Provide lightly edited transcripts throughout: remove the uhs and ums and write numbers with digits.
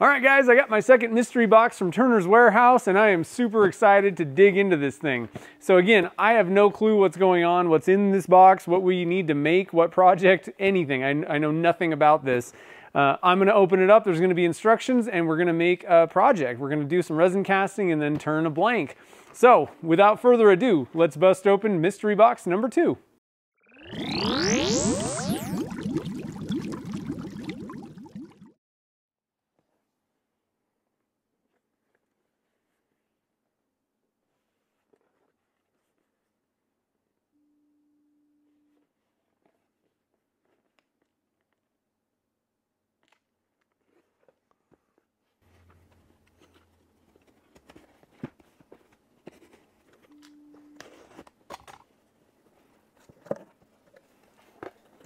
All right, guys, I got my second mystery box from Turner's Warehouse, and I am super excited to dig into this thing. So again, I have no clue what's going on, what's in this box, what we need to make, what project, anything. I know nothing about this. I'm gonna open it up, there's gonna be instructions, and we're gonna make a project. We're gonna do some resin casting and then turn a blank. So, without further ado, let's bust open mystery box number 2.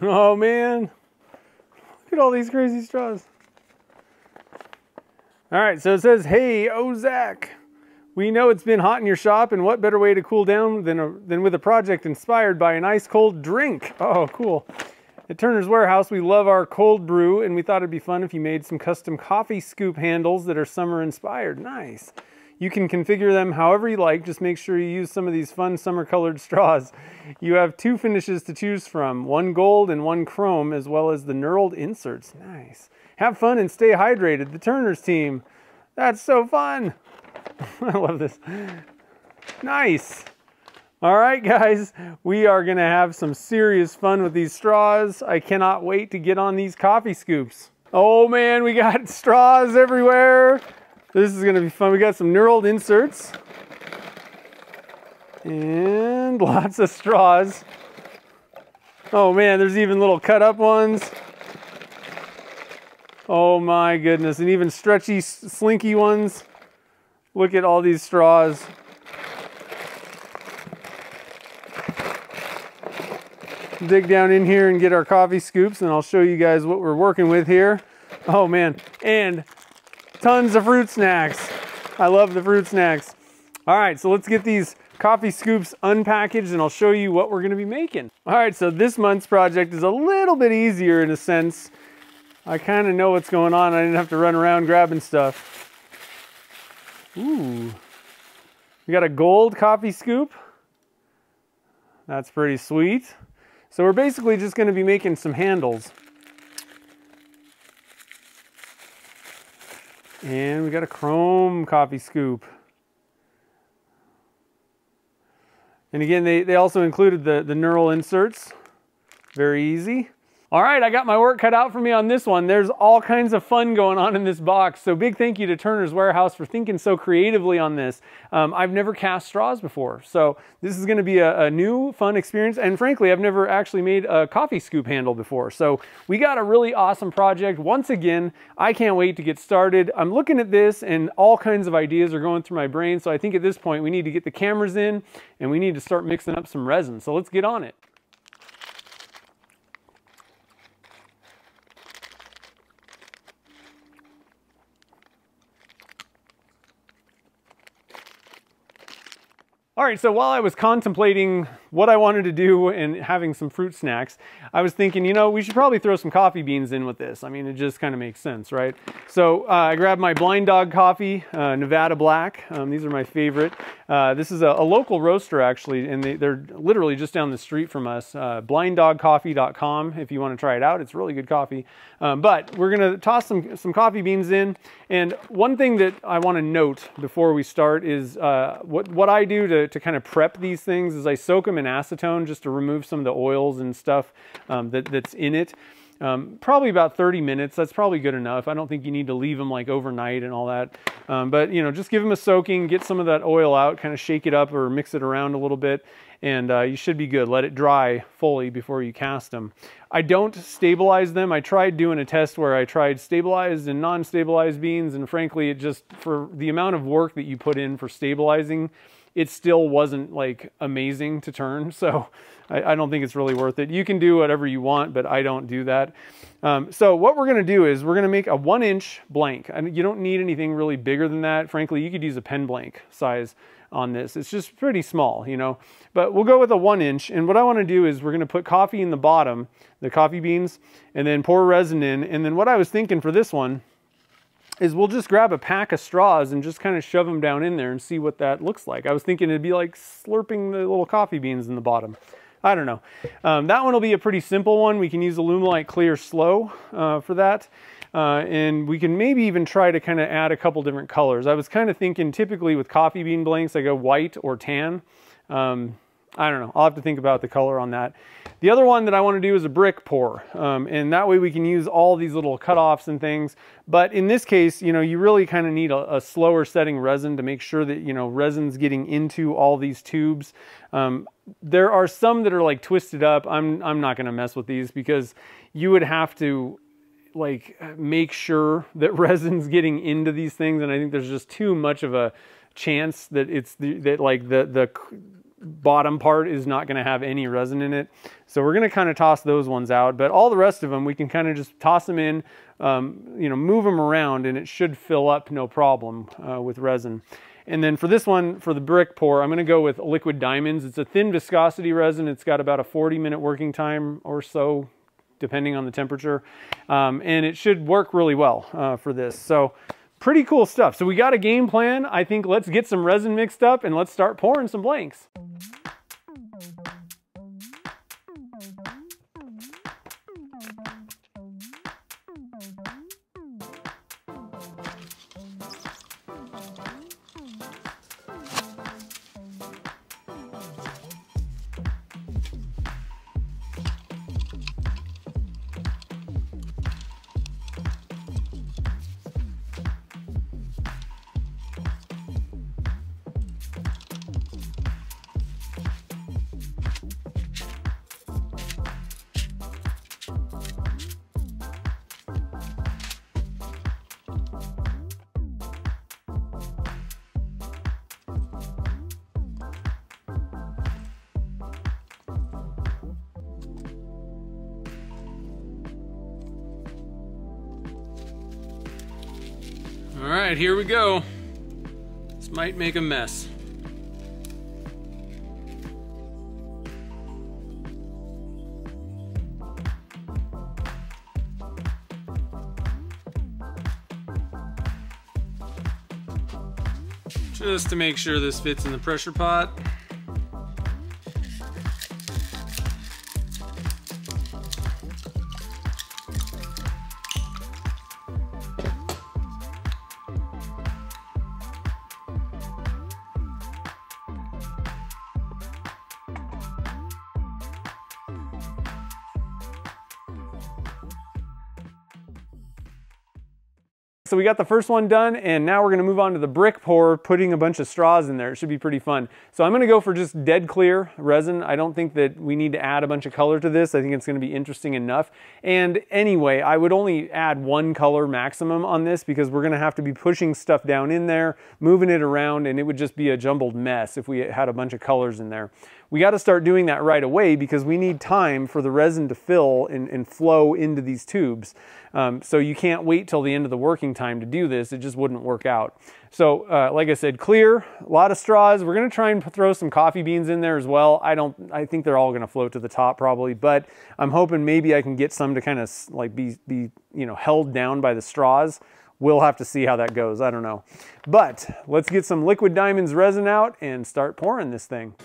Oh man, look at all these crazy straws. All right, so it says, hey, Zach, we know it's been hot in your shop, and what better way to cool down than with a project inspired by an ice cold drink. Oh, cool. At Turner's Warehouse, we love our cold brew, and we thought it'd be fun if you made some custom coffee scoop handles that are summer inspired. Nice. You can configure them however you like, just make sure you use some of these fun summer colored straws. You have 2 finishes to choose from, 1 gold and 1 chrome, as well as the knurled inserts. Nice. Have fun and stay hydrated, the Turner's team. That's so fun. I love this. Nice. All right, guys, we are gonna have some serious fun with these straws. I cannot wait to get on these coffee scoops. Oh man, we got straws everywhere. This is gonna be fun. We got some knurled inserts and lots of straws. Oh man, there's even little cut up ones. Oh my goodness, and even stretchy, slinky ones. Look at all these straws. Dig down in here and get our coffee scoops, and I'll show you guys what we're working with here. Oh man, and tons of fruit snacks. I love the fruit snacks. All right, so let's get these coffee scoops unpackaged and I'll show you what we're gonna be making. All right, so this month's project is a little bit easier in a sense. I kind of know what's going on. I didn't have to run around grabbing stuff. Ooh, we got a gold coffee scoop. That's pretty sweet. So we're basically just gonna be making some handles. And we got a chrome coffee scoop. And again, they also included the knurl inserts. Very easy. All right, I got my work cut out for me on this one. There's all kinds of fun going on in this box. So big thank you to Turner's Warehouse for thinking so creatively on this. I've never cast straws before. So this is gonna be a new fun experience. And frankly, I've never actually made a coffee scoop handle before. So we got a really awesome project. Once again, I can't wait to get started. I'm looking at this and all kinds of ideas are going through my brain. So I think at this point we need to get the cameras in and we need to start mixing up some resin. So let's get on it. All right, so while I was contemplating what I wanted to do and having some fruit snacks, I was thinking, you know, we should probably throw some coffee beans in with this. I mean, it just kind of makes sense, right? So I grabbed my Blind Dog coffee, Nevada Black. These are my favorite. This is a local roaster, actually, and they're literally just down the street from us. BlindDogCoffee.com if you want to try it out. It's really good coffee. But we're going to toss some coffee beans in. And one thing that I want to note before we start is what I do to kind of prep these things is I soak them in acetone just to remove some of the oils and stuff that's in it. Probably about 30 minutes. That's probably good enough. I don't think you need to leave them like overnight and all that. But you know, just give them a soaking, get some of that oil out, kind of shake it up or mix it around a little bit, and you should be good. Let it dry fully before you cast them. I don't stabilize them. I tried doing a test where I tried stabilized and non-stabilized beans, and frankly, it just, for the amount of work that you put in for stabilizing, it still wasn't like amazing to turn. So I don't think it's really worth it. You can do whatever you want, but I don't do that. So what we're gonna do is we're gonna make a 1-inch blank. And you don't need anything really bigger than that. Frankly, you could use a pen blank size on this. It's just pretty small, you know, but we'll go with a 1-inch. And what I wanna do is we're gonna put coffee in the bottom, the coffee beans, and then pour resin in. And then what I was thinking for this one is we'll just grab a pack of straws and just kind of shove them down in there and see what that looks like. I was thinking it'd be like slurping the little coffee beans in the bottom. I don't know. That one will be a pretty simple one. We can use Alumilite Clear Slow for that. And we can maybe even try to kind of add a couple different colors. I was kind of thinking typically with coffee bean blanks, I go white or tan. I don't know. I'll have to think about the color on that. The other one that I want to do is a brick pour. And that way we can use all these little cutoffs and things. But in this case, you know, you really kind of need a slower setting resin to make sure that, you know, resin's getting into all these tubes. There are some that are like twisted up. I'm not going to mess with these because you would have to like make sure that resin's getting into these things. And I think there's just too much of a chance that it's the bottom part is not going to have any resin in it. So we're going to kind of toss those ones out, but all the rest of them, we can kind of just toss them in, you know, move them around and it should fill up no problem with resin. And then for this one, for the brick pour, I'm going to go with Liquid Diamonds. It's a thin viscosity resin. It's got about a 40-minute working time or so, depending on the temperature. And it should work really well for this. So pretty cool stuff. So we got a game plan. I think let's get some resin mixed up and let's start pouring some blanks. All right, here we go. This might make a mess. Just to make sure this fits in the pressure pot. So we got the first one done, and now we're going to move on to the brick pour, putting a bunch of straws in there. It should be pretty fun. So I'm going to go for just dead clear resin. I don't think that we need to add a bunch of color to this. I think it's going to be interesting enough. And anyway, I would only add one color maximum on this because we're going to have to be pushing stuff down in there, moving it around, and it would just be a jumbled mess if we had a bunch of colors in there. We got to start doing that right away because we need time for the resin to fill and flow into these tubes. So you can't wait till the end of the working time to do this. It just wouldn't work out. So like I said, clear, a lot of straws. We're going to try and throw some coffee beans in there as well. I think they're all going to float to the top probably, but I'm hoping maybe I can get some to kind of like be you know, held down by the straws. We'll have to see how that goes. I don't know. But let's get some Liquid Diamonds resin out and start pouring this thing.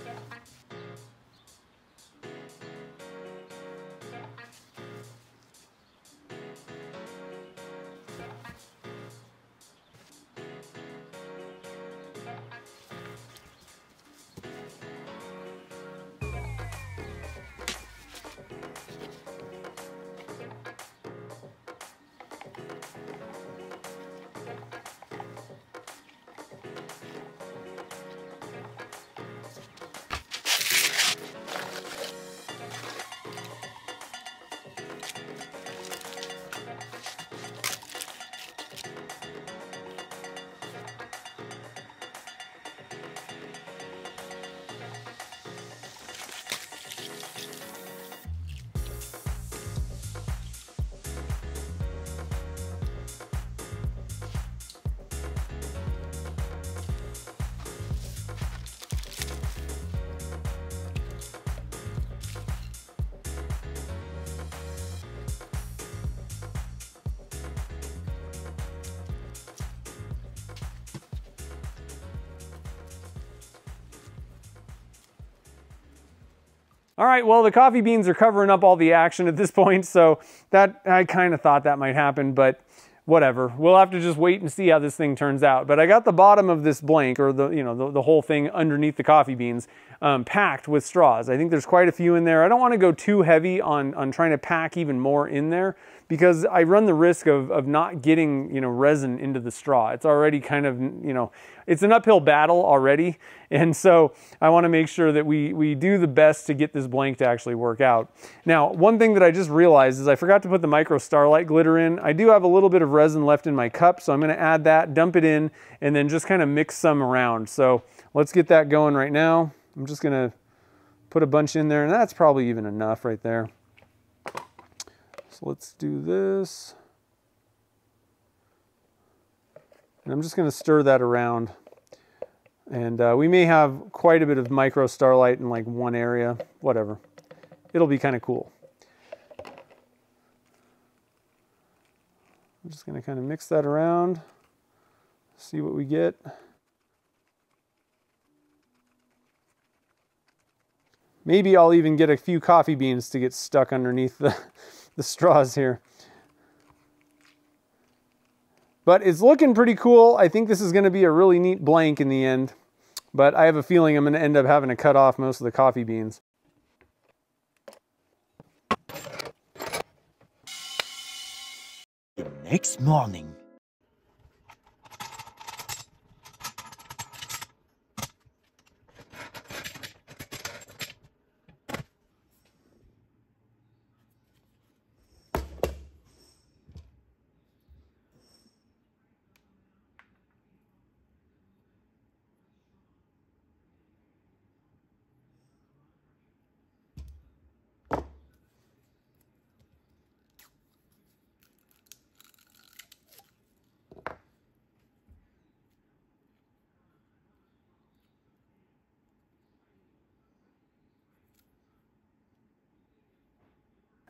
All right, well, the coffee beans are covering up all the action at this point, so that I kind of thought that might happen, but whatever. We'll have to just wait and see how this thing turns out. But I got the bottom of this blank, or the whole thing underneath the coffee beans, packed with straws. I think there's quite a few in there. I don't want to go too heavy on trying to pack even more in there, because I run the risk of not getting, resin into the straw. It's already kind of, it's an uphill battle already. And so I want to make sure that we do the best to get this blank to actually work out. Now, one thing that I just realized is I forgot to put the micro Starlight glitter in. I do have a little bit of resin left in my cup, so I'm going to add that, dump it in, and then just kind of mix some around. So let's get that going right now. I'm just going to put a bunch in there, and that's probably even enough right there. So let's do this. And I'm just going to stir that around. And we may have quite a bit of micro Starlight in like one area, whatever. It'll be kind of cool. I'm just going to kind of mix that around, see what we get. Maybe I'll even get a few coffee beans to get stuck underneath the straws here. But it's looking pretty cool. I think this is going to be a really neat blank in the end. But I have a feeling I'm going to end up having to cut off most of the coffee beans. The next morning.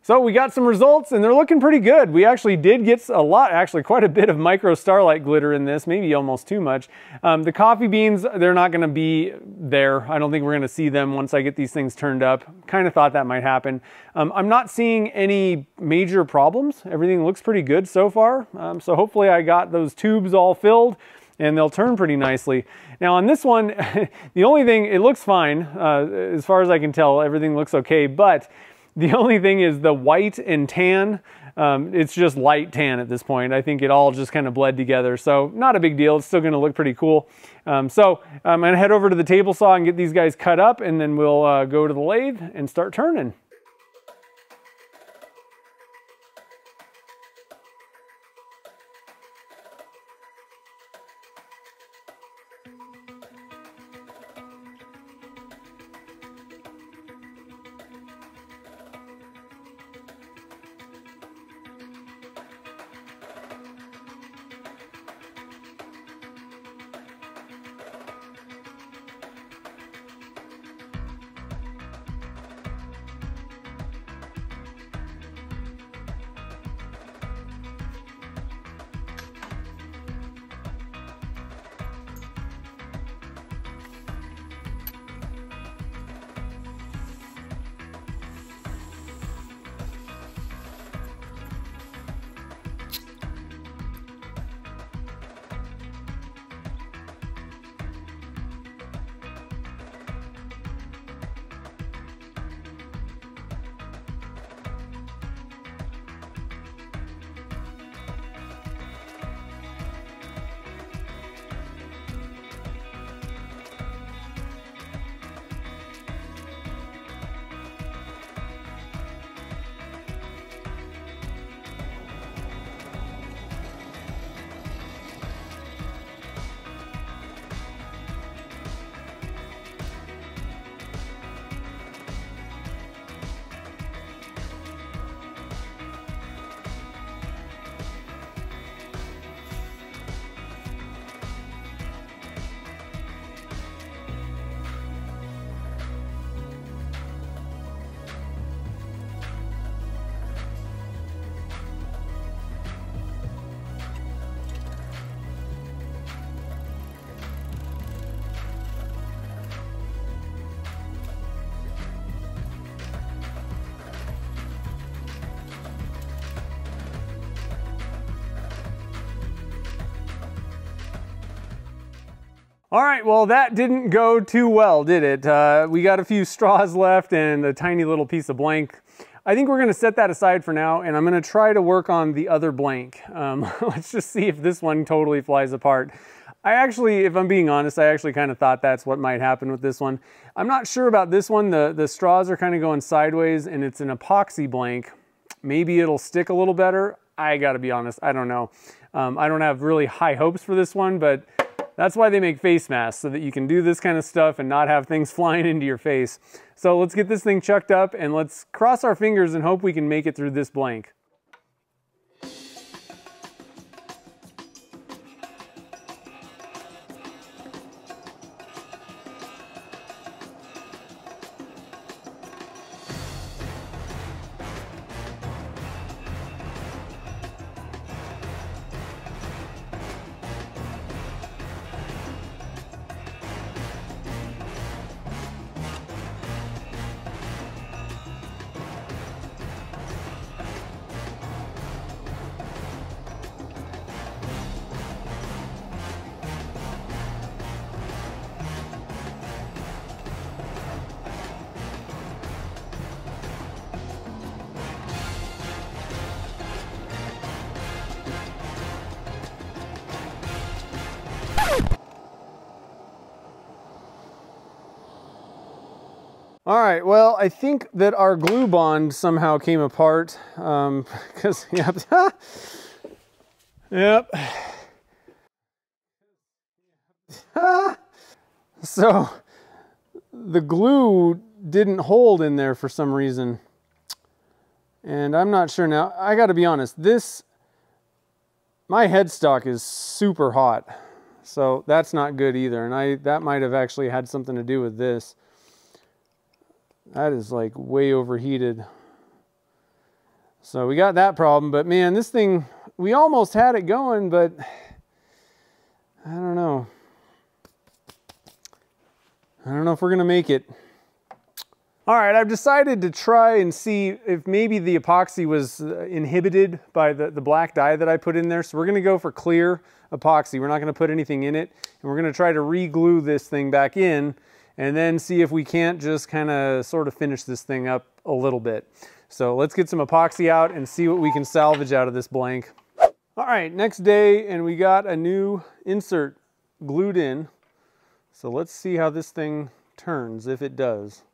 So we got some results and they're looking pretty good. We actually did get a lot, actually quite a bit of micro Starlight glitter in this, maybe almost too much. The coffee beans, they're not gonna be there. I don't think we're gonna see them once I get these things turned up. Kind of thought that might happen. I'm not seeing any major problems. Everything looks pretty good so far. So hopefully I got those tubes all filled and they'll turn pretty nicely. Now on this one, the only thing, it looks fine. As far as I can tell, everything looks okay, but the only thing is the white and tan, it's just light tan at this point. I think it all just kind of bled together. So not a big deal. It's still gonna look pretty cool. So I'm gonna head over to the table saw and get these guys cut up, and then we'll go to the lathe and start turning. All right, well, that didn't go too well, did it? We got a few straws left and a tiny little piece of blank. I think we're gonna set that aside for now, and I'm gonna try to work on the other blank. Let's just see if this one totally flies apart. I actually, if I'm being honest, I actually kind of thought that's what might happen with this one. I'm not sure about this one. The straws are kind of going sideways, and it's an epoxy blank. Maybe it'll stick a little better. I gotta be honest, I don't know. I don't have really high hopes for this one, but that's why they make face masks, so that you can do this kind of stuff and not have things flying into your face. So let's get this thing chucked up and let's cross our fingers and hope we can make it through this blank. All right, well, I think that our glue bond somehow came apart, because, yep. So the glue didn't hold in there for some reason. And I'm not sure now. I gotta be honest, my headstock is super hot. So that's not good either. And that might have actually had something to do with this. That is like way overheated. So we got that problem, but man, this thing, we almost had it going, but I don't know. I don't know if we're gonna make it. All right, I've decided to try and see if maybe the epoxy was inhibited by the black dye that I put in there. So we're gonna go for clear epoxy. We're not gonna put anything in it. And we're gonna try to re-glue this thing back in and then see if we can't just kind of sort of finish this thing up a little bit. So let's get some epoxy out and see what we can salvage out of this blank. All right, next day, and we got a new insert glued in. So let's see how this thing turns, if it does.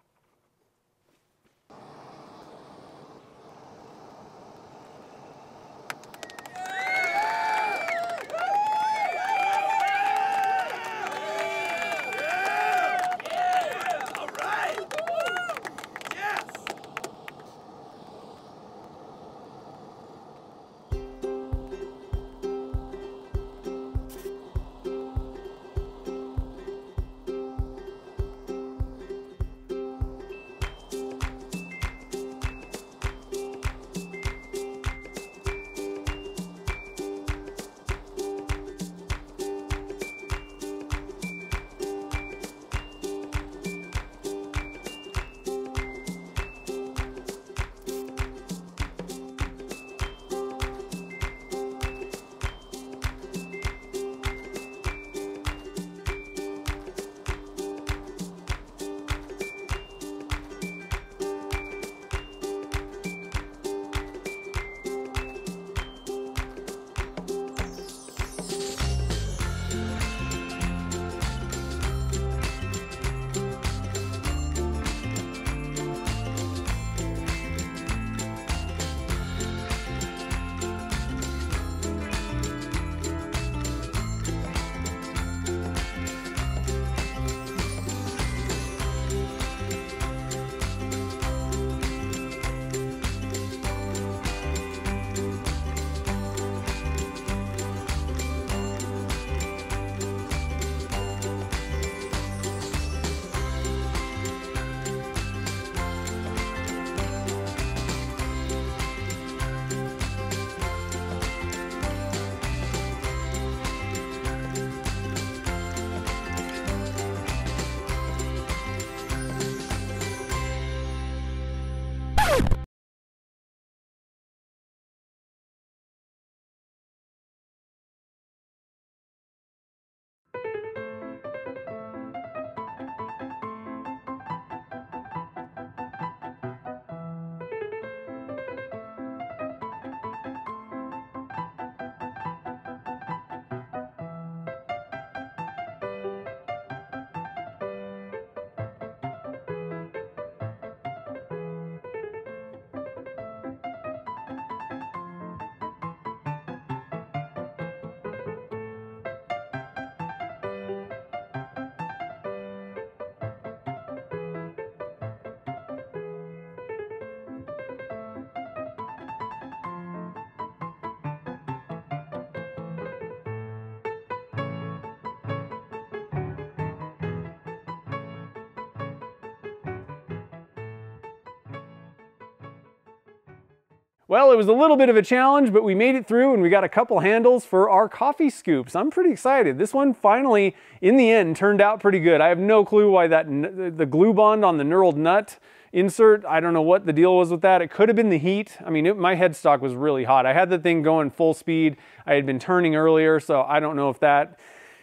Well, it was a little bit of a challenge, but we made it through and we got a couple handles for our coffee scoops. I'm pretty excited. This one finally, in the end, turned out pretty good. I have no clue why the glue bond on the knurled nut insert, I don't know what the deal was with that. It could have been the heat. I mean, my headstock was really hot. I had the thing going full speed. I had been turning earlier, so I don't know if that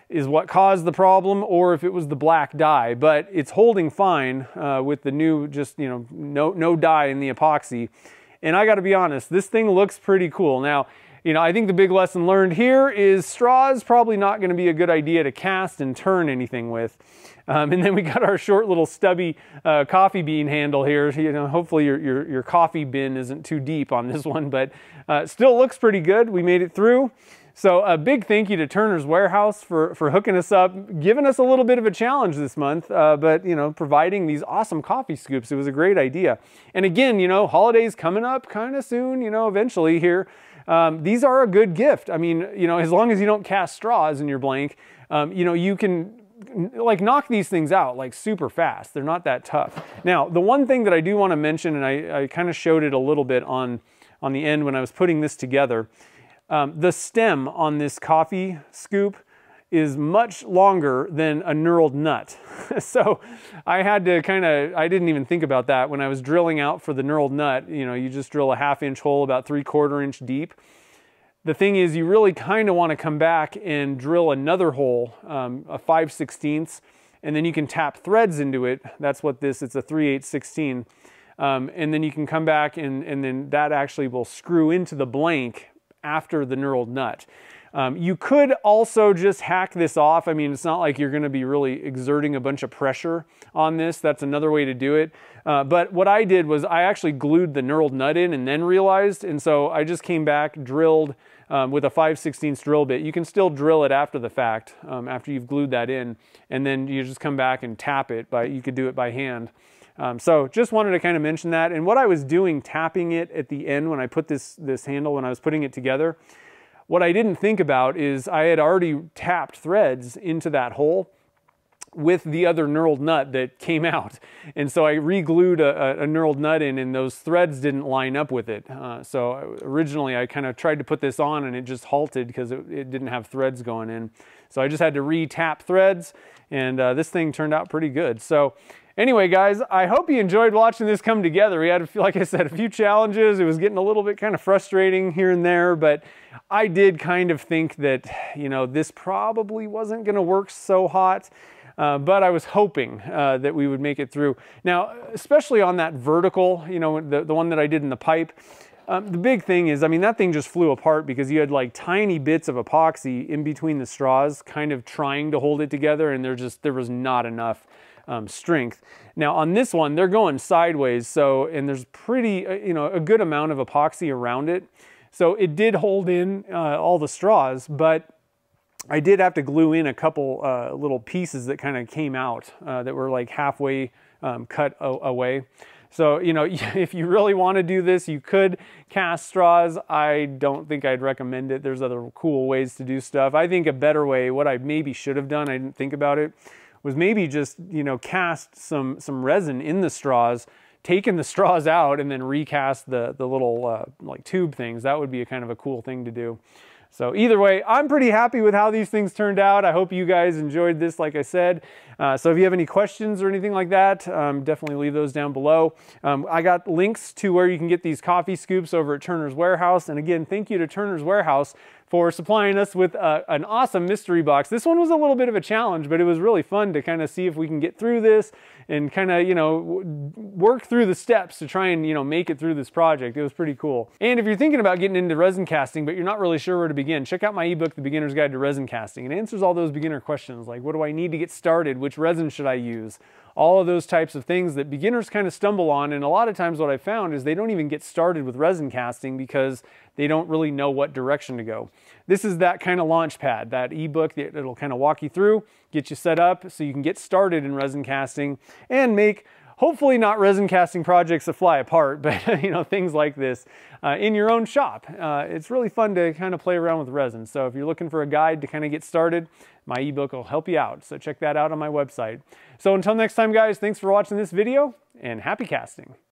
is what caused the problem or if it was the black dye, but it's holding fine with the new, just, you know, no dye in the epoxy. And I gotta be honest, this thing looks pretty cool. Now, you know, I think the big lesson learned here is straws probably not gonna be a good idea to cast and turn anything with. And then we got our short little stubby coffee bean handle here. You know, hopefully your coffee bin isn't too deep on this one, but still looks pretty good. We made it through. So a big thank you to Turner's Warehouse for hooking us up, giving us a little bit of a challenge this month, but you know, providing these awesome coffee scoops. It was a great idea. And again, you know, holidays coming up kind of soon, you know, eventually here. These are a good gift. I mean, you know, as long as you don't cast straws in your blank, you know, you can like knock these things out like super fast. They're not that tough. Now, the one thing that I do want to mention, and I kind of showed it a little bit on the end when I was putting this together, the stem on this coffee scoop is much longer than a knurled nut. So I had to I didn't even think about that when I was drilling out for the knurled nut. You know, you just drill a 1/2 inch hole about 3/4 inch deep. The thing is, you really kind of want to come back and drill another hole, a 5/16, and then you can tap threads into it. That's what it's a 3/8/16. And then you can come back and then that actually will screw into the blank after the knurled nut. You could also just hack this off. I mean, it's not like you're going to be really exerting a bunch of pressure on this. That's another way to do it. But what I did was I actually glued the knurled nut in and then realized, and so I just came back, drilled with a 5/16 drill bit. You can still drill it after the fact, after you've glued that in, and then you just come back and tap it. You could do it by hand. So just wanted to kind of mention that. And what I was doing, tapping it at the end when I put this handle, when I was putting it together, what I didn't think about is I had already tapped threads into that hole with the other knurled nut that came out. And so I re-glued a knurled nut in, and those threads didn't line up with it. So originally I kind of tried to put this on and it just halted because it didn't have threads going in. So I just had to re-tap threads, and this thing turned out pretty good. So anyway, guys, I hope you enjoyed watching this come together. We had, like I said, a few challenges. It was getting a little bit kind of frustrating here and there, but I did kind of think that, you know, this probably wasn't going to work so hot. But I was hoping that we would make it through. Now, especially on that vertical, you know, the one that I did in the pipe, the big thing is, I mean, that thing just flew apart because you had like tiny bits of epoxy in between the straws kind of trying to hold it together, and there was not enough strength. Now on this one, they're going sideways, so, and there's pretty, you know, a good amount of epoxy around it. So it did hold in all the straws, but I did have to glue in a couple little pieces that kind of came out that were like halfway cut away. So, you know, if you really want to do this, you could cast straws. I don't think I'd recommend it. There's other cool ways to do stuff. I think a better way, what I maybe should have done, I didn't think about it, was maybe just, you know, cast some resin in the straws, taken the straws out, and then recast the little like tube things. That would be a kind of a cool thing to do. So either way, I'm pretty happy with how these things turned out. I hope you guys enjoyed this, like I said. So if you have any questions or anything like that, definitely leave those down below. I got links to where you can get these coffee scoops over at Turner's Warehouse. And again, thank you to Turner's Warehouse for supplying us with an awesome mystery box. This one was a little bit of a challenge, but it was really fun to kind of see if we can get through this and kind of, you know, work through the steps to try and, you know, make it through this project. It was pretty cool. And if you're thinking about getting into resin casting, but you're not really sure where to begin, check out my ebook, The Beginner's Guide to Resin Casting. It answers all those beginner questions, like what do I need to get started? Which resin should I use? All of those types of things that beginners kind of stumble on. And a lot of times what I found is they don't even get started with resin casting because they don't really know what direction to go. This is that kind of launch pad, that ebook that it'll kind of walk you through, get you set up so you can get started in resin casting and make, hopefully not resin casting projects that fly apart, but you know, things like this in your own shop. It's really fun to kind of play around with resin. So if you're looking for a guide to kind of get started, my ebook will help you out. So check that out on my website. So until next time, guys, thanks for watching this video and happy casting.